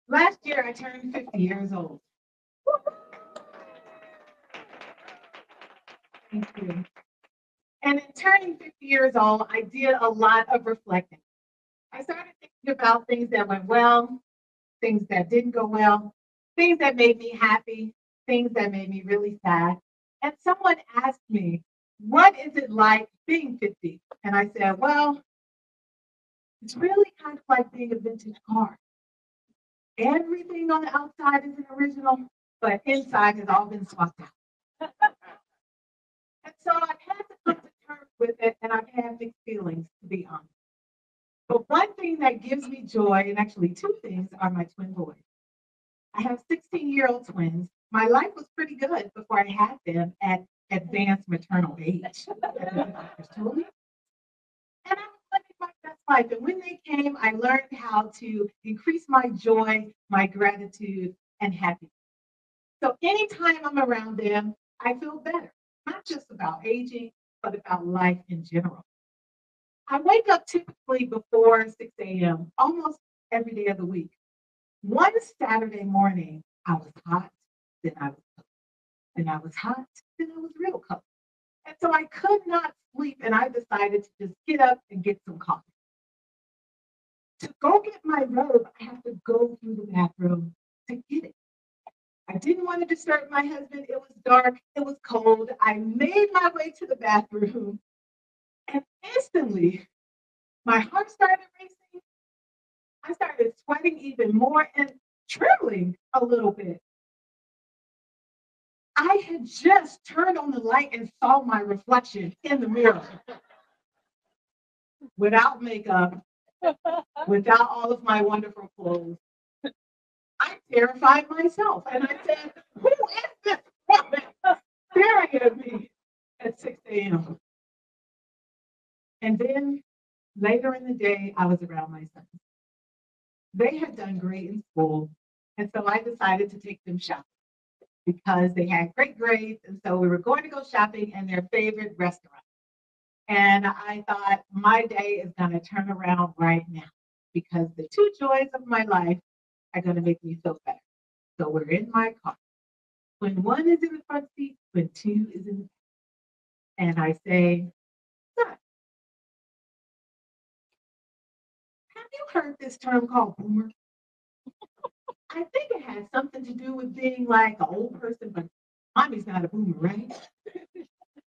Last year, I turned 50 years old. Thank you. And in turning 50 years old, I did a lot of reflecting. I started thinking about things that went well, things that didn't go well, things that made me happy, things that made me really sad. And someone asked me, what is it like being 50? And I said, well, it's really kind of like being a vintage car. Everything on the outside is an original, but inside has all been swapped out. And so I've had to come to terms with it, and I've had mixed feelings, to be honest. But one thing that gives me joy, and actually two things, are my twin boys. I have 16-year-old twins. My life was pretty good before I had them at advanced maternal age, as the doctors told me. And I was living my best life. And when they came, I learned how to increase my joy, my gratitude, and happiness. So anytime I'm around them, I feel better, not just about aging, but about life in general. I wake up typically before 6 a.m. almost every day of the week. One Saturday morning, I was hot, then I was cold, then I was hot, then I was real cold. And so I could not sleep, and I decided to just get up and get some coffee. To go get my robe, I have to go through the bathroom to get it. I didn't want to disturb my husband. It was dark, it was cold. I made my way to the bathroom, and instantly my heart started racing. I started sweating even more and trembling a little bit. I had just turned on the light and saw my reflection in the mirror without makeup, without all of my wonderful clothes. I terrified myself and I said, who is this woman staring at me at 6 a.m.? And then later in the day, I was around my sons. They had done great in school. And so I decided to take them shopping because they had great grades. And so we were going to go shopping in their favorite restaurant. And I thought my day is going to turn around right now because the two joys of my life are going to make me feel better. So we're in my car. When one is in the front seat, when two is in the back. And I say, son, have you heard this term called boomer? I think it has something to do with being like an old person, but mommy's not a boomer, right?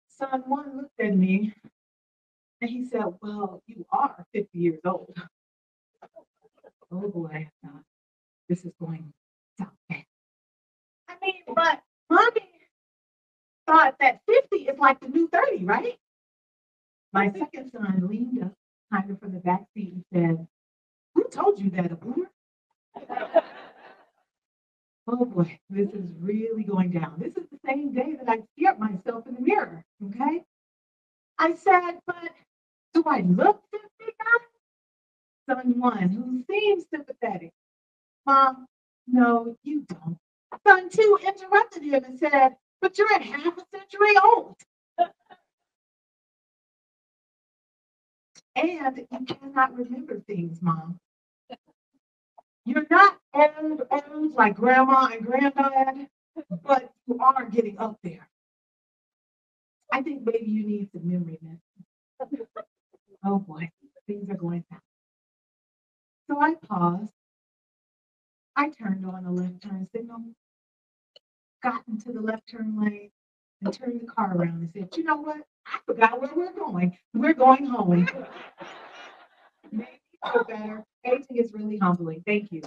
Son one looked at me and he said, well, you are 50 years old. Oh boy, this is going south fast. I mean, but mommy thought that 50 is like the new 30, right? My second son leaned up kind of from the back seat and said, who told you that, a boomer? Oh boy, this is really going down. This is the same day that I scared myself in the mirror. Okay. I said, but do I look 50 now? Son one, who seems sympathetic. Mom, no, you don't. Son two interrupted him and said, but you're at half a century old. And you cannot remember things, Mom. You're not old like grandma and granddad, but you are getting up there. I think maybe you need some memory medicine. Oh boy, things are going fast. So I paused. I turned on the left turn signal, got into the left turn lane, and turned the car around and said, you know what? I forgot where we're going. We're going home. Maybe feel better. Aging is really humbling. Thank you.